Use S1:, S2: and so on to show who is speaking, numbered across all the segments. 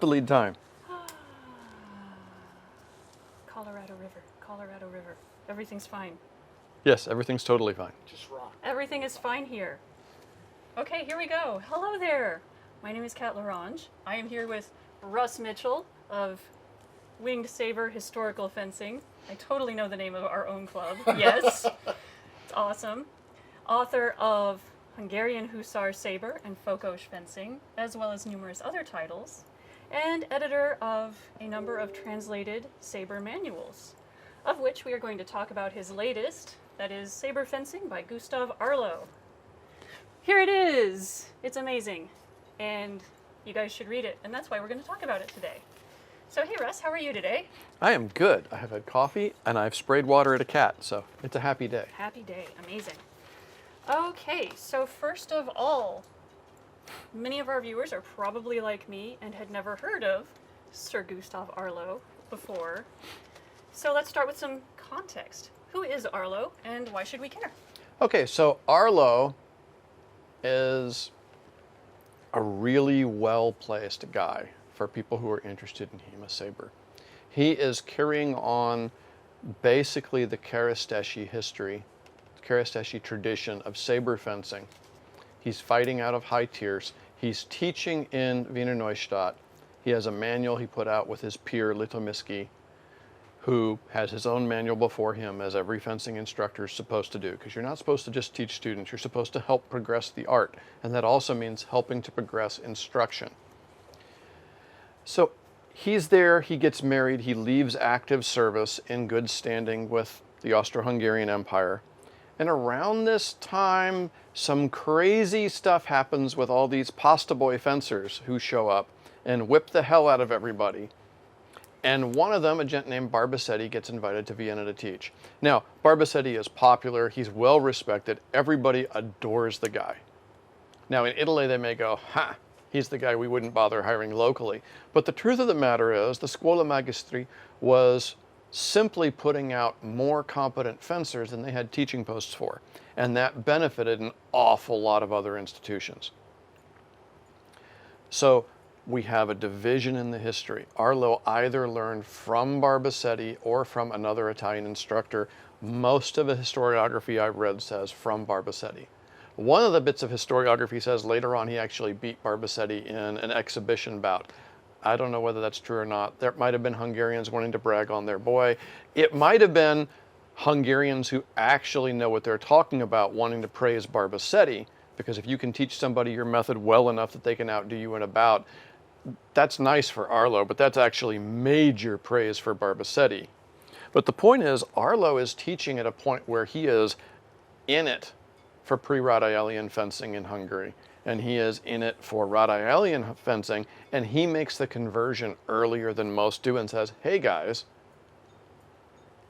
S1: the lead time?
S2: Colorado River, Colorado River. Everything's fine.
S1: Yes, everything's totally fine.
S3: Just rock.
S2: Everything is fine here. Okay, here we go. Hello there. My name is Kat Larange. I am here with Russ Mitchell of Winged Saber Historical Fencing. I totally know the name of our own club. Yes. It's awesome. Author of Hungarian Hussar Saber and Fokos Fencing, as well as numerous other titles, and editor of a number of translated saber manuals, of which we are going to talk about his latest, that is Saber Fencing by Gustav Arlow. Here it is! It's amazing, and you guys should read it, and that's why we're going to talk about it today. So hey Russ, how are you today?
S1: I am good. I have had coffee and I've sprayed water at a cat, so it's a happy day.
S2: Happy day, amazing. Okay, so first of all, many of our viewers are probably like me and had never heard of Sir Gustav Arlow before. So let's start with some context. Who is Arlow and why should we care?
S1: Okay, so Arlow is a really well-placed guy for people who are interested in Hema Saber. He is carrying on basically the Keresztesi history, Keresztesi tradition of saber fencing. He's fighting out of high tiers. He's teaching in Wiener Neustadt. He has a manual he put out with his peer Litomyski, who has his own manual before him, as every fencing instructor is supposed to do, because you're not supposed to just teach students, you're supposed to help progress the art, and that also means helping to progress instruction. So he's there, he gets married, he leaves active service in good standing with the Austro-Hungarian Empire. And around this time, some crazy stuff happens with all these pasta boy fencers who show up and whip the hell out of everybody. And one of them, a gent named Barbasetti, gets invited to Vienna to teach. Now, Barbasetti is popular, he's well respected, everybody adores the guy. Now in Italy they may go, ha, he's the guy we wouldn't bother hiring locally. But the truth of the matter is, the Scuola Magistri was simply putting out more competent fencers than they had teaching posts for. And that benefited an awful lot of other institutions. So we have a division in the history. Arlow either learned from Barbasetti or from another Italian instructor. Most of the historiography I've read says from Barbasetti. One of the bits of historiography says later on he actually beat Barbasetti in an exhibition bout. I don't know whether that's true or not. There might have been Hungarians wanting to brag on their boy. It might have been Hungarians who actually know what they're talking about wanting to praise Barbasetti, because if you can teach somebody your method well enough that they can outdo you in a bout, that's nice for Arlow, but that's actually major praise for Barbasetti. But the point is, Arlow is teaching at a point where he is in it for pre-Radaelian fencing in Hungary. And he is in it for Radaelian fencing, and he makes the conversion earlier than most do and says, hey guys,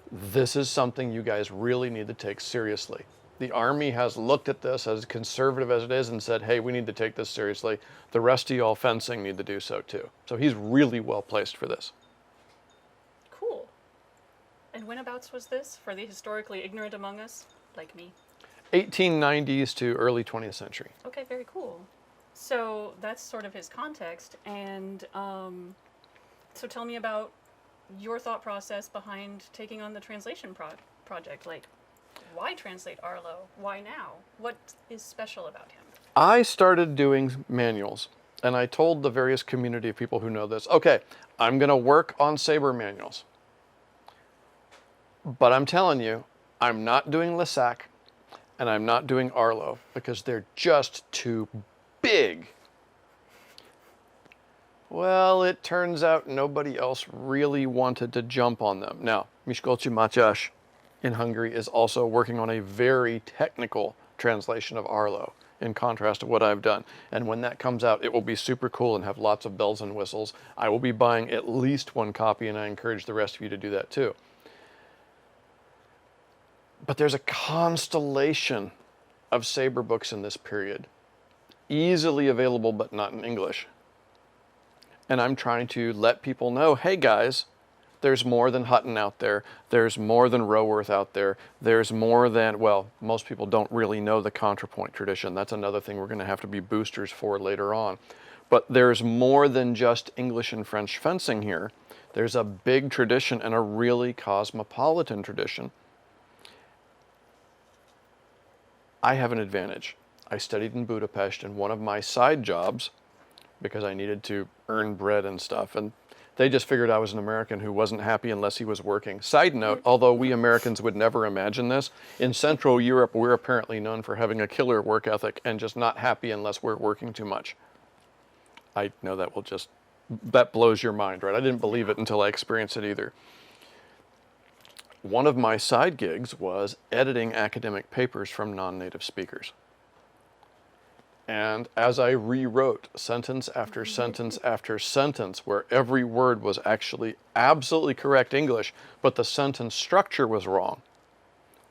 S1: this is something you guys really need to take seriously. The army has looked at this, as conservative as it is, and said, hey, we need to take this seriously. The rest of y'all fencing need to do so too. So he's really well placed for this.
S2: Cool. And whenabouts was this for the historically ignorant among us, like me?
S1: 1890s to early 20th century.
S2: Okay, very cool. So that's sort of his context, and so tell me about your thought process behind taking on the translation project. Like, why translate Arlow? Why now? What is special about him?
S1: I started doing manuals, and I told the various community of people who know this, okay, I'm going to work on saber manuals. But I'm telling you, I'm not doing Lissac, and I'm not doing Arlow, because they're just too big. Well, it turns out nobody else really wanted to jump on them. Now, Miskolci Mátyás in Hungary is also working on a very technical translation of Arlow, in contrast to what I've done. And when that comes out, it will be super cool and have lots of bells and whistles. I will be buying at least one copy, and I encourage the rest of you to do that too. But there's a constellation of saber books in this period, easily available but not in English. And I'm trying to let people know, hey guys, there's more than Hutton out there, there's more than Roworth out there, there's more than, well, most people don't really know the contrapoint tradition. That's another thing we're going to have to be boosters for later on. But there's more than just English and French fencing here. There's a big tradition and a really cosmopolitan tradition. I have an advantage. I studied in Budapest, and one of my side jobs, because I needed to earn bread and stuff, and they just figured I was an American who wasn't happy unless he was working. Side note, although we Americans would never imagine this, in Central Europe we're apparently known for having a killer work ethic and just not happy unless we're working too much. I know that blows your mind, right? I didn't believe it until I experienced it either. One of my side gigs was editing academic papers from non-native speakers. And as I rewrote sentence after sentence after sentence, where every word was actually absolutely correct English, but the sentence structure was wrong,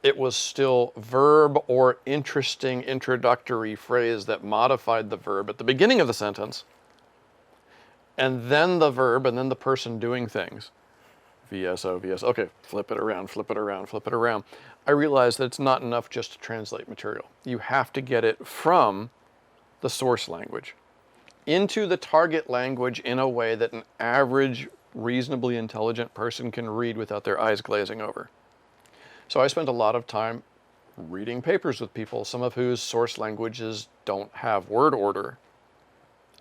S1: it was still verb or interesting introductory phrase that modified the verb at the beginning of the sentence, and then the verb, and then the person doing things. VSO, VS. Okay, flip it around, flip it around, flip it around. I realized that it's not enough just to translate material. You have to get it from the source language into the target language in a way that an average, reasonably intelligent person can read without their eyes glazing over. So I spent a lot of time reading papers with people, some of whose source languages don't have word order,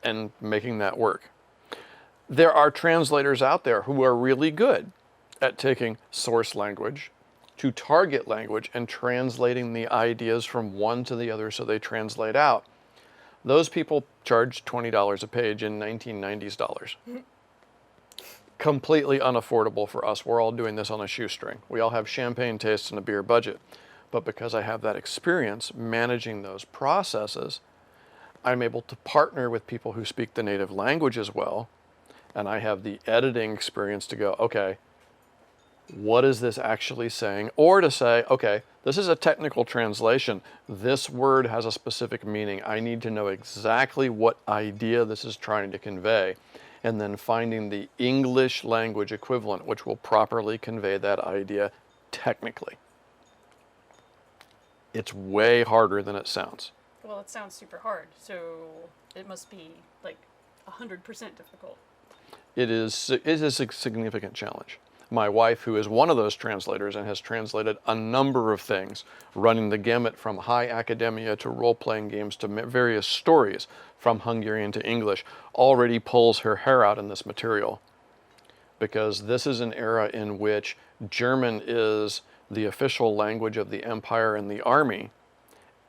S1: and making that work. There are translators out there who are really good at taking source language to target language and translating the ideas from one to the other so they translate out. Those people charge $20 a page in 1990s dollars. Completely unaffordable for us. We're all doing this on a shoestring. We all have champagne tastes and a beer budget. But because I have that experience managing those processes, I'm able to partner with people who speak the native language as well. And I have the editing experience to go, okay, what is this actually saying? Or to say, okay, this is a technical translation. This word has a specific meaning. I need to know exactly what idea this is trying to convey, and then finding the English language equivalent, which will properly convey that idea technically. It's way harder than it sounds.
S2: Well, it sounds super hard, so it must be like 100% difficult.
S1: It is a significant challenge. My wife, who is one of those translators and has translated a number of things, running the gamut from high academia to role-playing games to various stories from Hungarian to English, already pulls her hair out in this material. Because this is an era in which German is the official language of the empire and the army,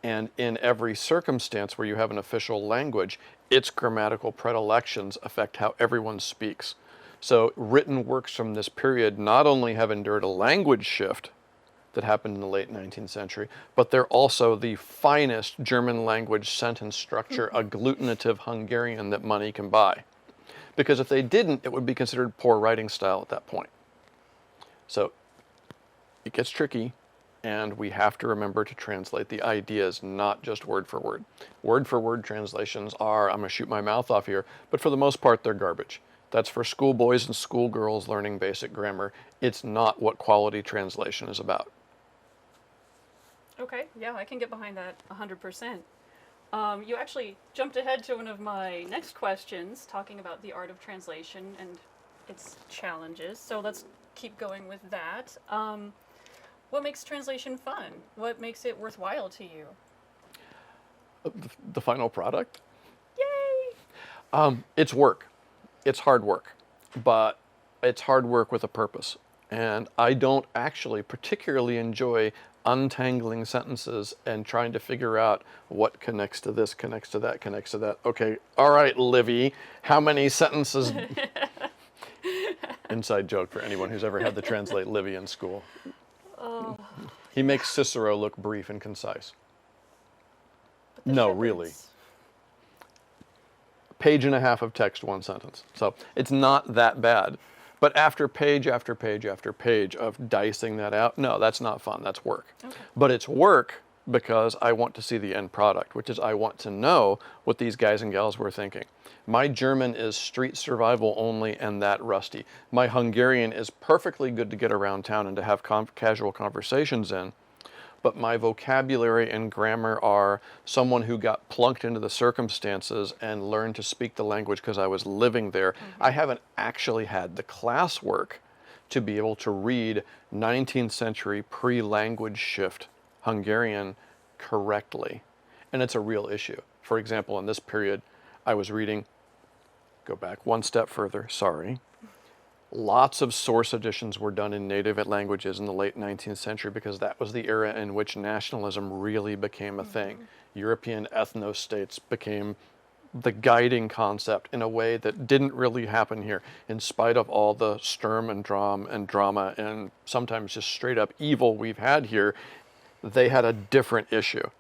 S1: and in every circumstance where you have an official language, its grammatical predilections affect how everyone speaks. So written works from this period not only have endured a language shift that happened in the late 19th century, but they're also the finest German language sentence structure, agglutinative Hungarian that money can buy. Because if they didn't, it would be considered poor writing style at that point. So it gets tricky, and we have to remember to translate the ideas, not just word for word. Word for word translations are, I'm going to shoot my mouth off here, but for the most part, they're garbage. That's for schoolboys and schoolgirls learning basic grammar. It's not what quality translation is about.
S2: Okay, yeah, I can get behind that 100%. You actually jumped ahead to one of my next questions, talking about the art of translation and its challenges. So let's keep going with that. What makes translation fun? What makes it worthwhile to you?
S1: The final product?
S2: Yay!
S1: It's work. It's hard work, but it's hard work with a purpose. And I don't actually particularly enjoy untangling sentences and trying to figure out what connects to this, connects to that, connects to that. Okay, all right, Livy, how many sentences? Inside joke for anyone who's ever had to translate Livy in school.
S2: Oh.
S1: He makes Cicero look brief and concise.
S2: But the
S1: No,
S2: shepherds-
S1: really. Page and a half of text, one sentence. So it's not that bad. But after page after page after page of dicing that out, no, that's not fun. That's work.
S2: Okay.
S1: But it's work because I want to see the end product, which is I want to know what these guys and gals were thinking. My German is street survival only and that rusty. My Hungarian is perfectly good to get around town and to have casual conversations in. but my vocabulary and grammar are someone who got plunked into the circumstances and learned to speak the language because I was living there. I haven't actually had the classwork to be able to read 19th century pre-language shift Hungarian correctly. And it's a real issue. For example, in this period, I was reading, go back one step further, sorry. Lots of source editions were done in native languages in the late 19th century because that was the era in which nationalism really became a thing. European ethno-states became the guiding concept in a way that didn't really happen here, in spite of all the Sturm and drama and sometimes just straight up evil we've had here. They had a different issue.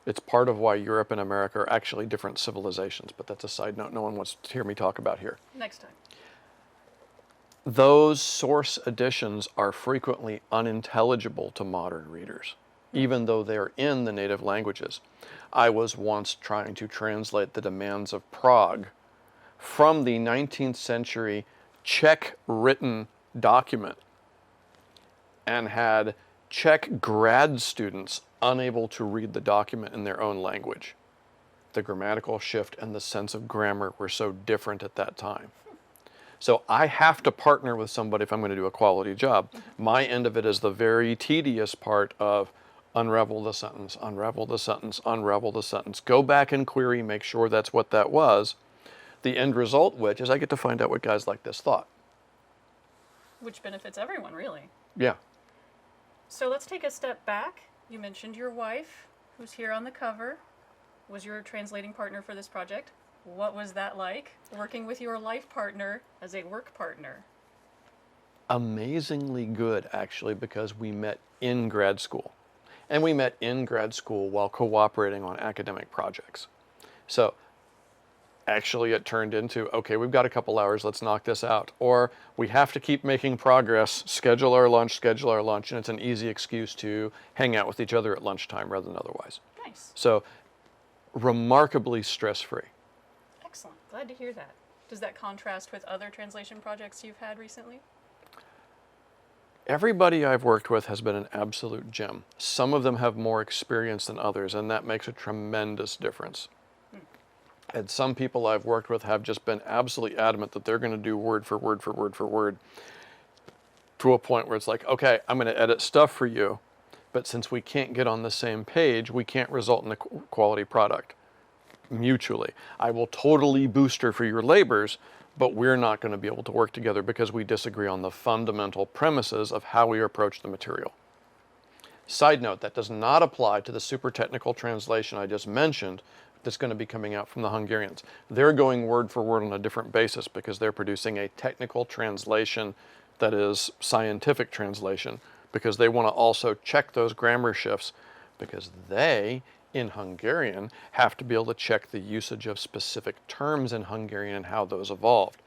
S1: It's part of why Europe and America are actually different civilizations, but that's a side note no one wants to hear me talk about here.
S2: Next time.
S1: Those source editions are frequently unintelligible to modern readers, even though they're in the native languages. I was once trying to translate the demands of Prague from the 19th century Czech written document and had Czech grad students unable to read the document in their own language. The grammatical shift and the sense of grammar were so different at that time. So I have to partner with somebody if I'm going to do a quality job. My end of it is the very tedious part of unravel the sentence, unravel the sentence, unravel the sentence. Go back and query, make sure that's what that was. The end result, which is I get to find out what guys like this thought.
S2: Which benefits everyone, really.
S1: Yeah.
S2: So let's take a step back. You mentioned your wife, who's here on the cover, was your translating partner for this project. What was that like, working with your life partner as a work partner?
S1: Amazingly good, actually, because we met in grad school. And we met in grad school while cooperating on academic projects. So actually it turned into, okay, we've got a couple hours, let's knock this out. Or we have to keep making progress, schedule our lunch, and it's an easy excuse to hang out with each other at lunchtime rather than otherwise.
S2: Nice.
S1: So remarkably stress-free.
S2: Excellent. Glad to hear that. Does that contrast with other translation projects you've had recently?
S1: Everybody I've worked with has been an absolute gem. Some of them have more experience than others, and that makes a tremendous difference. And some people I've worked with have just been absolutely adamant that they're going to do word for word for word for word, to a point where it's like, okay, I'm going to edit stuff for you, but since we can't get on the same page, we can't result in a quality product mutually. I will totally booster for your labors, but we're not going to be able to work together because we disagree on the fundamental premises of how we approach the material. Side note, that does not apply to the super technical translation I just mentioned that's going to be coming out from the Hungarians. They're going word for word on a different basis because they're producing a technical translation that is scientific translation, because they want to also check those grammar shifts, because they, in Hungarian, have to be able to check the usage of specific terms in Hungarian and how those evolved.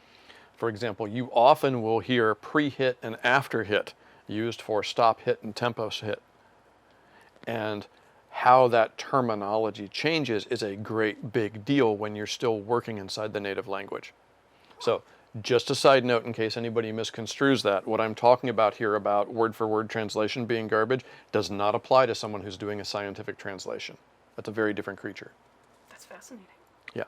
S1: For example, you often will hear pre-hit and after-hit used for stop hit and tempo hit. And how that terminology changes is a great big deal when you're still working inside the native language. So just a side note in case anybody misconstrues that, what I'm talking about here about word-for-word translation being garbage does not apply to someone who's doing a scientific translation. That's a very different creature.
S2: That's fascinating.
S1: Yeah.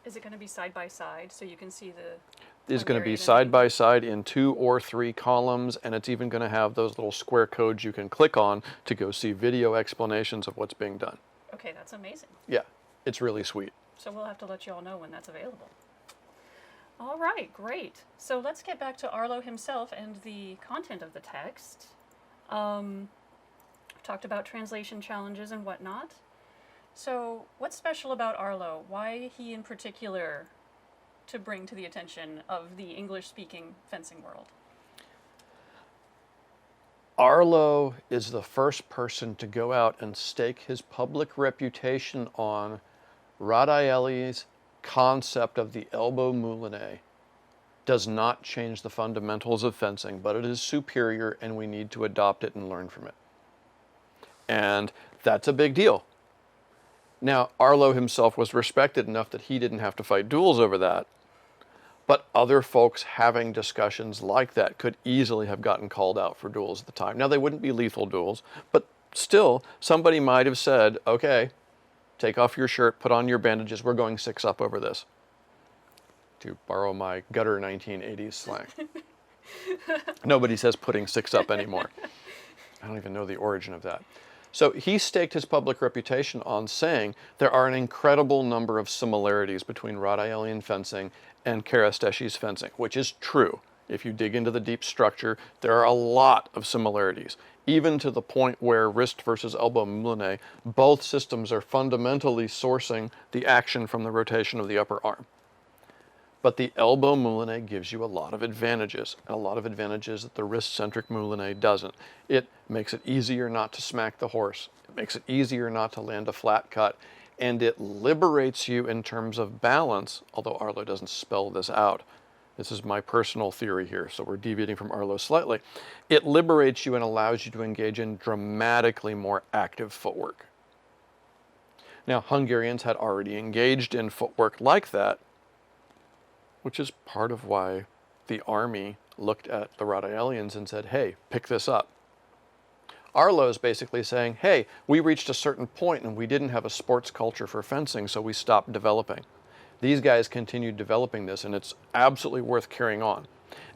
S2: Is it going to be side by side so you can see the...
S1: It's going to be
S2: Hungarian
S1: side by side in 2 or 3 columns, and it's even going to have those little square codes you can click on to go see video explanations of what's being done.
S2: Okay, that's amazing.
S1: Yeah, it's really sweet.
S2: So we'll have to let you all know when that's available. All right, great. So let's get back to Arlow himself and the content of the text. We've talked about translation challenges and whatnot. So what's special about Arlow? Why he in particular to bring to the attention of the English-speaking fencing world?
S1: Arlow is the first person to go out and stake his public reputation on Radaeli's concept of the elbow moulinet. Does not change the fundamentals of fencing, but it is superior and we need to adopt it and learn from it. And that's a big deal. Now, Arlow himself was respected enough that he didn't have to fight duels over that, but other folks having discussions like that could easily have gotten called out for duels at the time. Now, they wouldn't be lethal duels, but still, somebody might have said, okay, take off your shirt, put on your bandages, we're going 6-up over this. To borrow my gutter 1980s slang. Nobody says putting 6-up anymore. I don't even know the origin of that. So he staked his public reputation on saying there are an incredible number of similarities between Rhode Island fencing and Karasteshi's fencing, which is true. If you dig into the deep structure, there are a lot of similarities, even to the point where wrist versus elbow moulinet, both systems are fundamentally sourcing the action from the rotation of the upper arm. But the elbow moulinet gives you a lot of advantages, and a lot of advantages that the wrist-centric moulinet doesn't. It makes it easier not to smack the horse. It makes it easier not to land a flat cut, and it liberates you in terms of balance, although Arlow doesn't spell this out. This is my personal theory here, so we're deviating from Arlow slightly. It liberates you and allows you to engage in dramatically more active footwork. Now, Hungarians had already engaged in footwork like that, which is part of why the army looked at the Rhodialians and said, hey, pick this up. Arlow is basically saying, hey, we reached a certain point and we didn't have a sports culture for fencing, so we stopped developing. These guys continued developing this, and it's absolutely worth carrying on.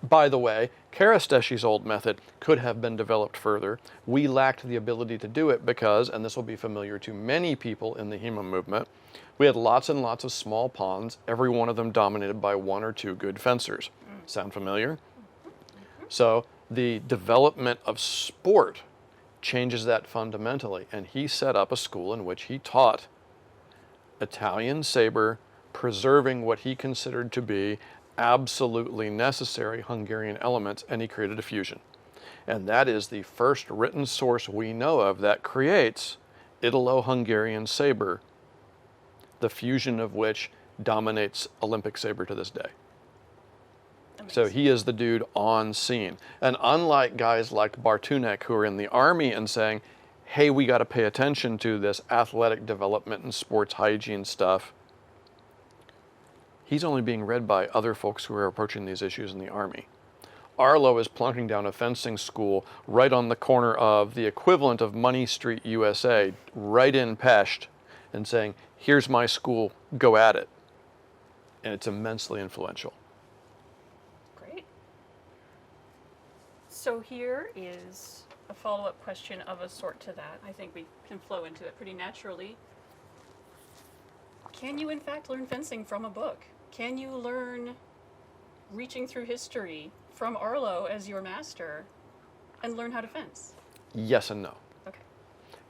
S1: By the way, Karasteshi's old method could have been developed further. We lacked the ability to do it because, and this will be familiar to many people in the HEMA movement, we had lots and lots of small ponds, every one of them dominated by 1 or 2 good fencers. Sound familiar? So the development of sport changes that fundamentally, and he set up a school in which he taught Italian saber, preserving what he considered to be absolutely necessary Hungarian elements, and he created a fusion. And that is the first written source we know of that creates Italo-Hungarian saber, the fusion of which dominates Olympic saber to this day.
S2: Amazing.
S1: So he is the dude on scene. And unlike guys like Bartunek who are in the army and saying, hey, we got to pay attention to this athletic development and sports hygiene stuff, he's only being read by other folks who are approaching these issues in the army. Arlow is plunking down a fencing school right on the corner of the equivalent of Money Street, USA, right in Pest, and saying, here's my school, go at it. And it's immensely influential.
S2: Great. So here is a follow-up question of a sort to that. I think we can flow into it pretty naturally. Can you in fact learn fencing from a book? Can you learn reaching through history from Arlow as your master and learn how to fence?
S1: Yes and no.
S2: Okay.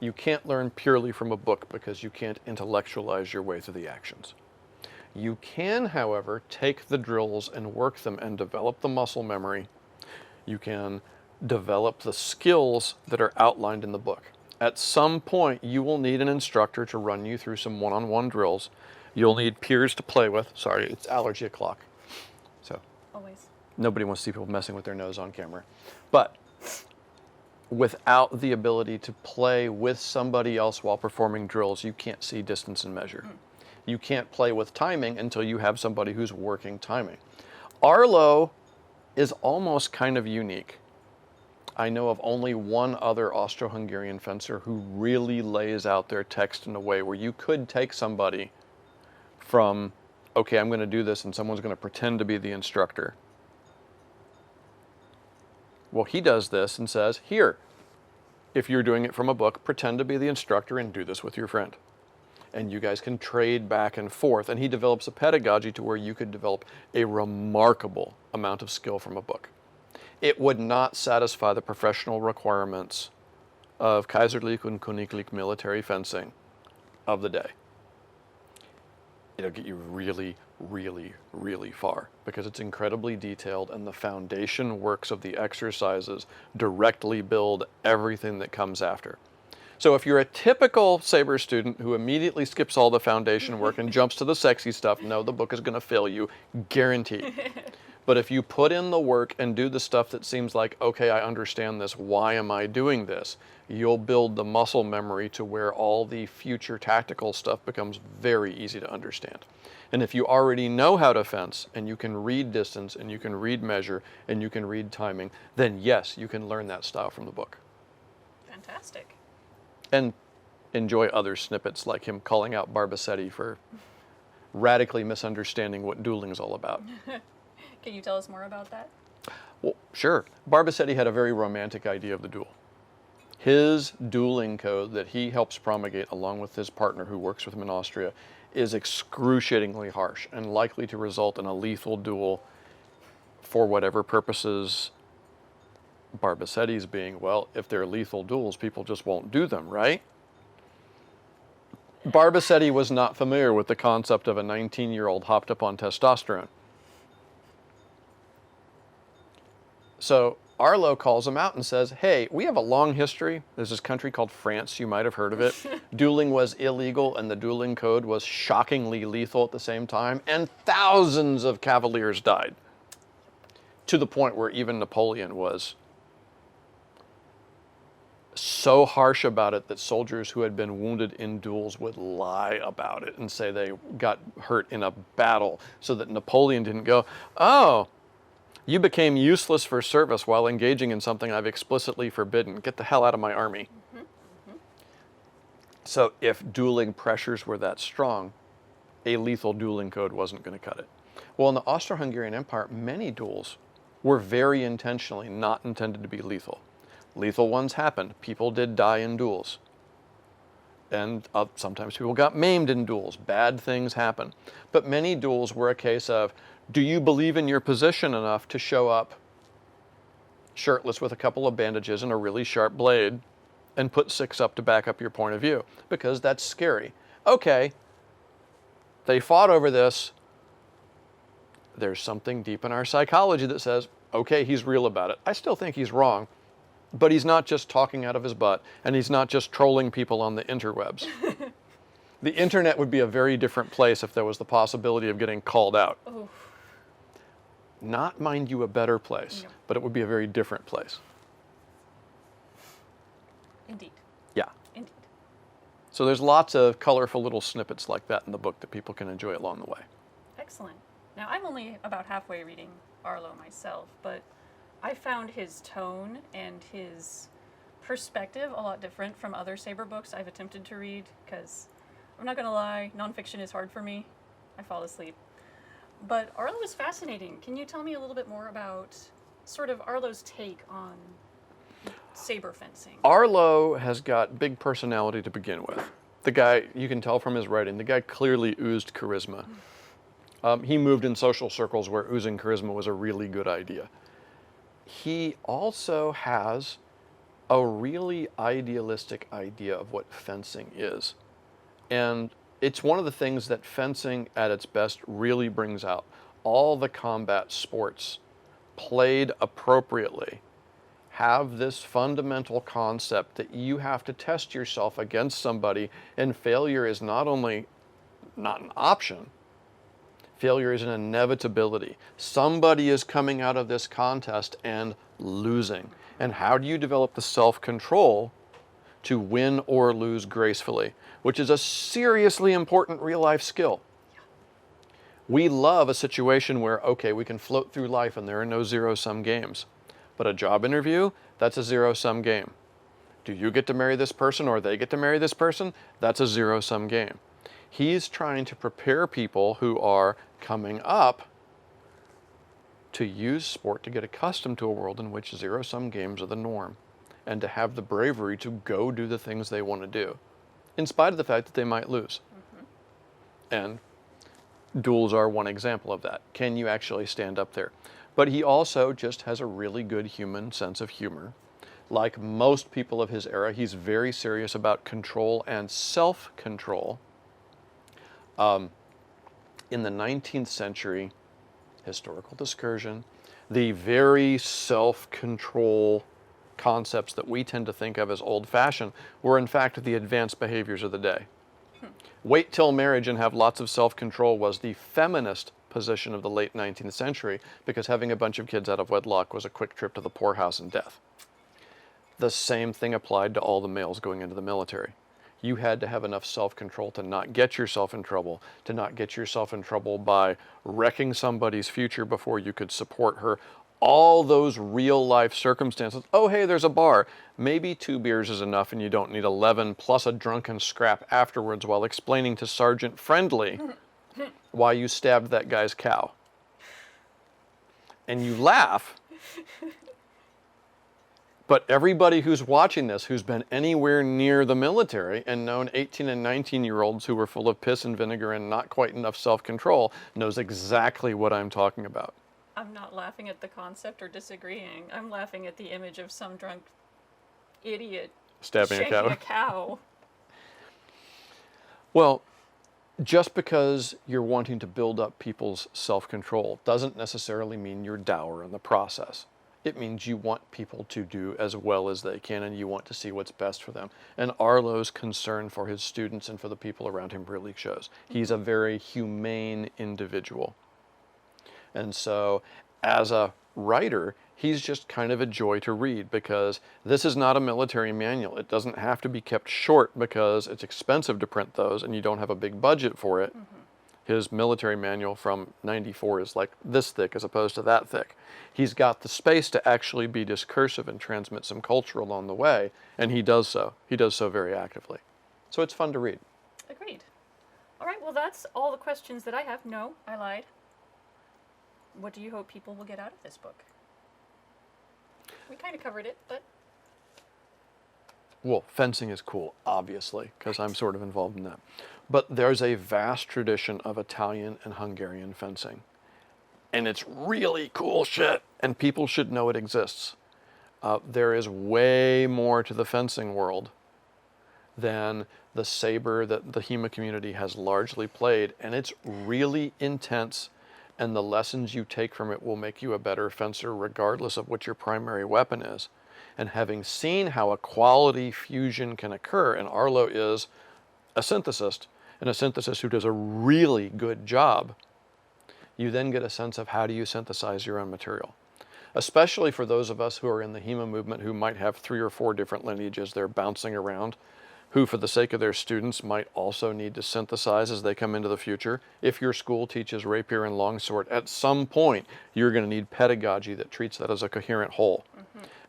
S1: You can't learn purely from a book because you can't intellectualize your way through the actions. You can, however, take the drills and work them and develop the muscle memory. You can develop the skills that are outlined in the book. At some point, you will need an instructor to run you through some one-on-one drills. You'll need peers to play with. Sorry, it's allergy o'clock. So
S2: Always.
S1: nobody wants to see people messing with their nose on camera. But without the ability to play with somebody else while performing drills, you can't see distance and measure. You can't play with timing until you have somebody who's working timing. Arlow is almost kind of unique. I know of only one other Austro-Hungarian fencer who really lays out their text in a way where you could take somebody from, okay, I'm going to do this, and someone's going to pretend to be the instructor. Well, he does this and says, here, if you're doing it from a book, pretend to be the instructor and do this with your friend. And you guys can trade back and forth. And he develops a pedagogy to where you could develop a remarkable amount of skill from a book. It would not satisfy the professional requirements of Kaiserlich und Königlich military fencing of the day. It'll get you really, really, really far because it's incredibly detailed, and the foundation works of the exercises directly build everything that comes after. So if you're a typical saber student who immediately skips all the foundation work and jumps to the sexy stuff, no, the book is going to fail you, guaranteed. But if you put in the work and do the stuff that seems like, okay, I understand this, why am I doing this? You'll build the muscle memory to where all the future tactical stuff becomes very easy to understand. And if you already know how to fence, and you can read distance, and you can read measure, and you can read timing, then yes, you can learn that style from the book.
S2: Fantastic.
S1: And enjoy other snippets like him calling out Barbasetti for radically misunderstanding what dueling is all about.
S2: Can you tell us more about that?
S1: Well, sure. Barbasetti had a very romantic idea of the duel. His dueling code that he helps promulgate along with his partner who works with him in Austria is excruciatingly harsh and likely to result in a lethal duel for whatever purposes Barbasetti's being, well, if they're lethal duels, people just won't do them, right? Barbasetti was not familiar with the concept of a 19-year-old hopped up on testosterone. So Arlow calls him out and says, hey, we have a long history. There's this country called France, you might have heard of it. Dueling was illegal and the dueling code was shockingly lethal at the same time, and thousands of cavaliers died. To the point where even Napoleon was so harsh about it that soldiers who had been wounded in duels would lie about it and say they got hurt in a battle so that Napoleon didn't go, oh, you became useless for service while engaging in something I've explicitly forbidden. Get the hell out of my army. Mm-hmm. Mm-hmm. So if dueling pressures were that strong, a lethal dueling code wasn't going to cut it. Well, in the Austro-Hungarian Empire, many duels were very intentionally not intended to be lethal. Lethal ones happened. People did die in duels. And sometimes people got maimed in duels. Bad things happen. But many duels were a case of, do you believe in your position enough to show up shirtless with a couple of bandages and a really sharp blade and put 6 up to back up your point of view? Because that's scary. Okay, they fought over this. There's something deep in our psychology that says, okay, he's real about it. I still think he's wrong. But he's not just talking out of his butt, and he's not just trolling people on the interwebs. The internet would be a very different place if there was the possibility of getting called out.
S2: Oof.
S1: Not, mind you, a better place,
S2: No.
S1: but it would be a very different place.
S2: Indeed.
S1: Yeah.
S2: Indeed.
S1: So there's lots of colorful little snippets like that in the book that people can enjoy along the way.
S2: Excellent. Now, I'm only about halfway reading Arlow myself, but I found his tone and his perspective a lot different from other Saber books I've attempted to read, because I'm not going to lie, nonfiction is hard for me. I fall asleep. But Arlow is fascinating. Can you tell me a little bit more about sort of Arlow's take on saber fencing?
S1: Arlow has got big personality to begin with. The guy, you can tell from his writing, the guy clearly oozed charisma. He moved in social circles where oozing charisma was a really good idea. He also has a really idealistic idea of what fencing is. And it's one of the things that fencing at its best really brings out. All the combat sports played appropriately have this fundamental concept that you have to test yourself against somebody, and failure is not only not an option, failure is an inevitability. Somebody is coming out of this contest and losing. And how do you develop the self-control to win or lose gracefully, which is a seriously important real-life skill? We love a situation where, okay, we can float through life and there are no zero-sum games. But a job interview, that's a zero-sum game. Do you get to marry this person or they get to marry this person? That's a zero-sum game. He's trying to prepare people who are coming up to use sport to get accustomed to a world in which zero-sum games are the norm, and to have the bravery to go do the things they want to do, in spite of the fact that they might lose. Mm-hmm. And duels are one example of that. Can you actually stand up there? But he also just has a really good human sense of humor. Like most people of his era, he's very serious about control and self-control. In the 19th century, historical discursion, the very self-control concepts that we tend to think of as old-fashioned were in fact the advanced behaviors of the day. Wait till marriage and have lots of self-control was the feminist position of the late 19th century, because having a bunch of kids out of wedlock was a quick trip to the poorhouse and death. The same thing applied to all the males going into the military. You had to have enough self-control to not get yourself in trouble, to not get yourself in trouble by wrecking somebody's future before you could support her. all those real life circumstances. Oh, hey, there's a bar. Maybe 2 beers is enough and you don't need 11 plus a drunken scrap afterwards while explaining to Sergeant Friendly why you stabbed that guy's cow. And you laugh. But everybody who's watching this, who's been anywhere near the military and known 18 and 19-year-olds who were full of piss and vinegar and not quite enough self-control, knows exactly what I'm talking about.
S2: I'm not laughing at the concept or disagreeing. I'm laughing at the image of some drunk idiot
S1: Stabbing a cow.
S2: a cow.
S1: Well, just because you're wanting to build up people's self-control doesn't necessarily mean you're dour in the process. It means you want people to do as well as they can and you want to see what's best for them. And Arlow's concern for his students and for the people around him really shows. He's a very humane individual. And so as a writer, he's just kind of a joy to read because this is not a military manual. It doesn't have to be kept short because it's expensive to print those and you don't have a big budget for it. His military manual from '94 is like this thick as opposed to that thick. He's got the space to actually be discursive and transmit some culture along the way, and he does so. He does so very actively. So it's fun to read.
S2: Agreed. All right, well, that's all the questions that I have. No, I lied. What do you hope people will get out of this book? We kind of covered it, but...
S1: Well, fencing is cool, obviously, because I'm sort of involved in that. But there's a vast tradition of Italian and Hungarian fencing. And it's really cool shit, and people should know it exists. There is way more to the fencing world than the saber that the HEMA community has largely played, and it's really intense, and the lessons you take from it will make you a better fencer regardless of what your primary weapon is. And having seen how a quality fusion can occur, and Arlow is a synthesist, and a synthesist who does a really good job, you then get a sense of how do you synthesize your own material. Especially for those of us who are in the HEMA movement who might have 3 or 4 different lineages they're bouncing around, who for the sake of their students might also need to synthesize as they come into the future. If your school teaches rapier and longsword, at some point you're going to need pedagogy that treats that as a coherent whole.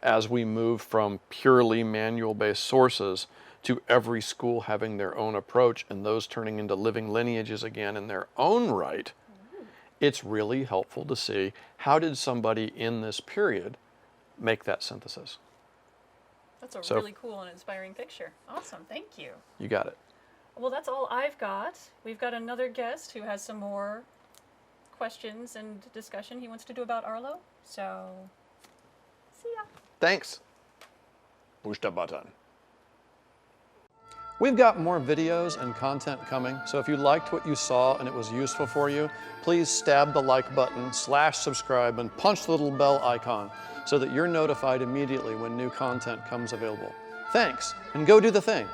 S1: As we move from purely manual-based sources to every school having their own approach and those turning into living lineages again in their own right, it's really helpful to see how did somebody in this period make that synthesis.
S2: That's a really cool and inspiring picture. Awesome, thank you.
S1: You got it.
S2: Well, that's all I've got. We've got another guest who has some more questions and discussion he wants to do about Arlow. So, see ya.
S1: Thanks. Push the button. We've got more videos and content coming, so if you liked what you saw and it was useful for you, please stab the like button, /subscribe, and punch the little bell icon so that you're notified immediately when new content comes available. Thanks, and go do the thing.